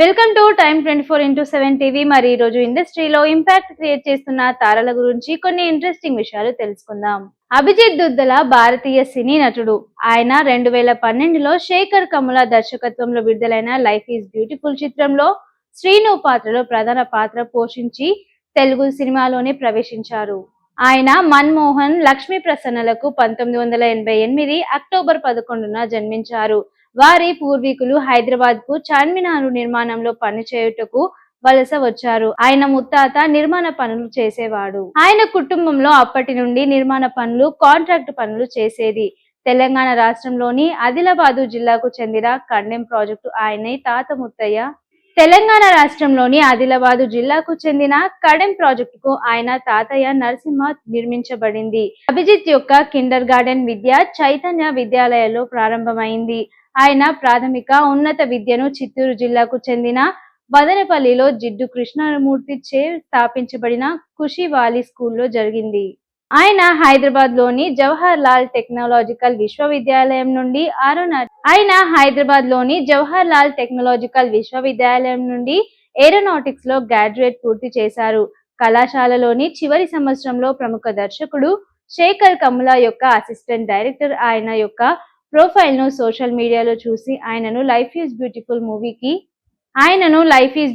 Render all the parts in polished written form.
Welcome to time 24x7 TV. మరి ఈ రోజు ఇండస్ట్రీలో ఇంపాక్ట్ క్రియేట్ చేస్తున్న తారల గురించి కొన్ని ఇంట్రెస్టింగ్ విషయాలు తెలుసుకుందాం. అభిజిత్ దుద్దల భారతీయ సినీ నటుడు. ఆయన 2012లో శేఖర్ కమ్ముల దర్శకత్వంలో విడుదలైన లైఫ్ ఈజ్ బ్యూటిఫుల్ చిత్రంలో శ్రీను పాత్రలో ప్రధాన పాత్ర పోషించి తెలుగు సినిమాలోనే ప్రవేశించారు. ఆయన మన్మోహన్ లక్ష్మీ ప్రసన్నలకు 1988 అక్టోబర్ 11న జన్మించారు. వారి పూర్వీకులు హైదరాబాద్ కు చార్మినార్ నిర్మాణంలో పనిచేయుటకు వలస వచ్చారు. ఆయన ముత్తాత నిర్మాణ పనులు చేసేవాడు. ఆయన కుటుంబంలో అప్పటి నుండి నిర్మాణ పనులు, కాంట్రాక్ట్ పనులు చేసేది. తెలంగాణ రాష్ట్రంలోని ఆదిలాబాదు జిల్లాకు చెందిన కండెం ప్రాజెక్టు ఆయన తాత ముత్తయ్య. తెలంగాణ రాష్ట్రంలోని ఆదిలాబాదు జిల్లాకు చెందిన కడెం ప్రాజెక్టుకు ఆయన తాతయ్య నరసింహ నిర్మించబడింది. అభిజిత్ యొక్క కిండర్ గార్డెన్ విద్య చైతన్య విద్యాలయంలో ప్రారంభమైంది. ఆయన ప్రాథమిక ఉన్నత విద్యను చిత్తూరు జిల్లాకు చెందిన బదనపల్లిలో జిడ్డు కృష్ణమూర్తి చే స్థాపించబడిన ఖుషివాలి స్కూల్లో జరిగింది. ఆయన హైదరాబాద్ లోని జవహర్ లాల్ టెక్నాలజికల్ విశ్వవిద్యాలయం నుండి ఏరోనాటిక్స్ లో గ్రాడ్యుయేట్ పూర్తి చేశారు. కళాశాలలోని చివరి సంవత్సరంలో ప్రముఖ దర్శకుడు శేఖర్ కమ్ముల యొక్క అసిస్టెంట్ డైరెక్టర్ ఆయన యొక్క ప్రొఫైల్ ను సోషల్ మీడియాలో చూసి ఆయనను లైఫ్ ఈజ్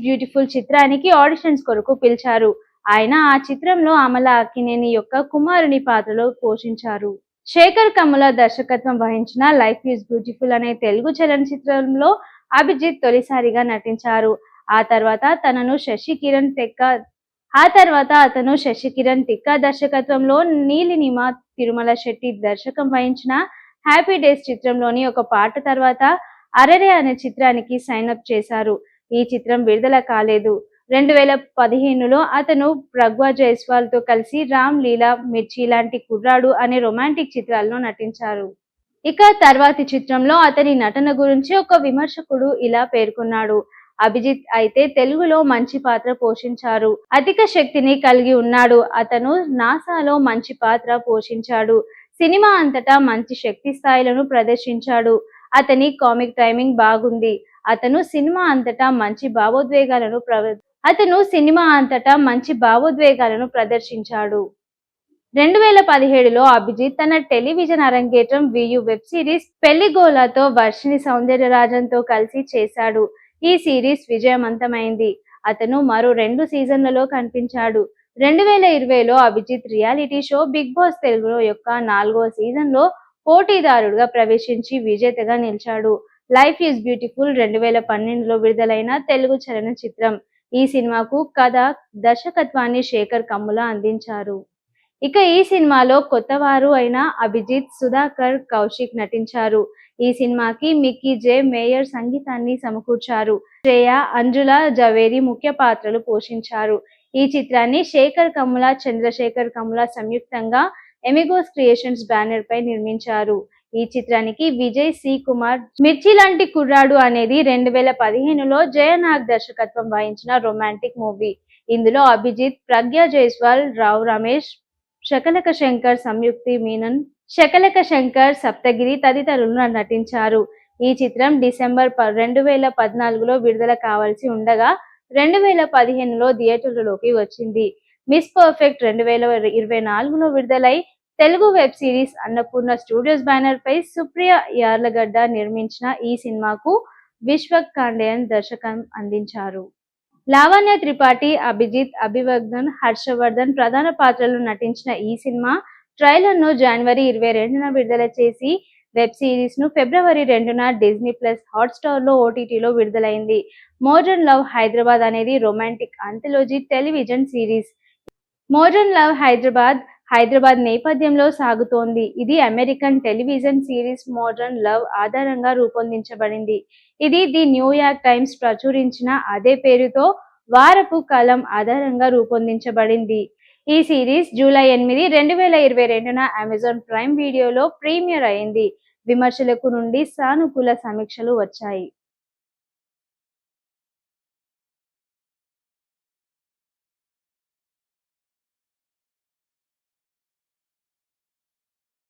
బ్యూటిఫుల్ చిత్రానికి ఆడిషన్స్ కొరకు పిలిచారు. ఆయన ఆ చిత్రంలో అమల అక్కినేని యొక్క కుమారుని పాత్రలో పోషించారు. శేఖర్ కమ్ముల దర్శకత్వం వహించిన లైఫ్ ఈజ్ బ్యూటిఫుల్ అనే తెలుగు చలనచిత్రంలో అభిజిత్ తొలిసారిగా నటించారు. ఆ తర్వాత అతను శశికిరణ్ తిక్క దర్శకత్వంలో నీలినిమ తిరుమల శెట్టి దర్శకం వహించిన హ్యాపీ డేస్ చిత్రంలోని ఒక పాట తర్వాత అరెరే అనే చిత్రానికి సైన్ అప్ చేశారు. ఈ చిత్రం విడుదల కాలేదు. 2015లో అతను ప్రగ్వా జైస్వాల్ తో కలిసి రామ్ లీలా, మిర్చి లాంటి కుర్రాడు అనే రొమాంటిక్ చిత్రాల్లో నటించారు. ఇక తర్వాతి చిత్రంలో అతని నటన గురించి ఒక విమర్శకుడు ఇలా పేర్కొన్నాడు. అభిజిత్ అయితే తెలుగులో మంచి పాత్ర పోషించారు. అధిక శక్తిని కలిగి ఉన్నాడు. అతను నాసాలో మంచి పాత్ర పోషించాడు. సినిమా అంతటా మంచి శక్తి స్థాయిలను ప్రదర్శించాడు. అతని కామిక్ టైమింగ్ బాగుంది. అతను సినిమా అంతటా మంచి భావోద్వేగాలను ప్రదర్శించాడు. 2017లో అభిజిత్ తన టెలివిజన్ అరంగేట్రం వియు వెబ్ సిరీస్ పెళ్లిగోలాతో వర్షిణి సౌందర్యరాజన్తో కలిసి చేశాడు. ఈ సిరీస్ విజయవంతమైంది. అతను మరో 2 సీజన్లలో కనిపించాడు. 2020లో Abhijeet reality show Big Boss తెలుగులో యొక్క 4వ సీజన్లో పోటీదారుడుగా ప్రవేశించి విజేతగా నిలిచాడు. లైఫ్ ఈజ్ బ్యూటిఫుల్ 2012లో విడుదలైన తెలుగు చలనచిత్రం. ఈ సినిమాకు కథ, దర్శకత్వాన్ని శేఖర్ కమ్ముల అందించారు. ఇక ఈ సినిమాలో కొత్తవారు అయిన అభిజిత్, సుధాకర్, కౌశిక్ నటించారు. ఈ సినిమాకి మిక్కీ జే మేయర్ సంగీతాన్ని సమకూర్చారు. శ్రేయ, అంజుల జవేరి ముఖ్య పాత్రలు పోషించారు. ఈ చిత్రాన్ని శేఖర్ కమ్ముల, చంద్రశేఖర్ కమ్ముల సంయుక్తంగా ఎమిగోస్ క్రియేషన్స్ బ్యానర్ పై నిర్మించారు. ఈ చిత్రానికి విజయ్ సి కుమార్. మిర్చి లాంటి కుర్రాడు అనేది 2015లో జయనాగ్ దర్శకత్వం వహించిన రొమాంటిక్ మూవీ. ఇందులో అభిజిత్, ప్రగ్యా జైస్వాల్, రావు రమేష్, శకలక శంకర్, సంయుక్తి మీనన్, శకలక శంకర్, సప్తగిరి తదితరులు నటించారు. ఈ చిత్రం డిసెంబర్ 2014లో విడుదల కావాల్సి ఉండగా 2015లో థియేటర్లలోకి వచ్చింది. మిస్ పర్ఫెక్ట్ 2024లో విడుదలై Telugu web series Annapurna studios banner పై సుప్రియ యార్లగడ్డ నిర్మించిన ఈ సినిమాకు విశ్వక్ కాండేయన్ దర్శకం అందించారు. లావణ్య త్రిపాఠి, అభిజిత్, అభివర్ధన్, హర్షవర్ధన్ ప్రధాన పాత్రలు నటించిన ఈ సినిమా ట్రైలర్ ను జనవరి 22న విడుదల చేసి వెబ్ సిరీస్ ను ఫిబ్రవరి 2న డిజ్నీ ప్లస్ హాట్స్టార్ లో ఓటీటీలో విడుదలైంది. మోడ్రన్ లవ్ హైదరాబాద్ అనేది romantic anthology television series. Modern love Hyderabad నేపథ్యంలో సాగుతోంది. ఇది American television series modern love ఆధారంగా రూపొందించబడింది. ఇది ది న్యూయార్క్ టైమ్స్ ప్రచురించిన అదే పేరుతో వారపు కాలం ఆధారంగా రూపొందించబడింది. ఈ సిరీస్ జూలై 8, 2022న అమెజాన్ ప్రైమ్ వీడియోలో ప్రీమియర్ అయింది. విమర్శలకు నుండి సానుకూల సమీక్షలు వచ్చాయి.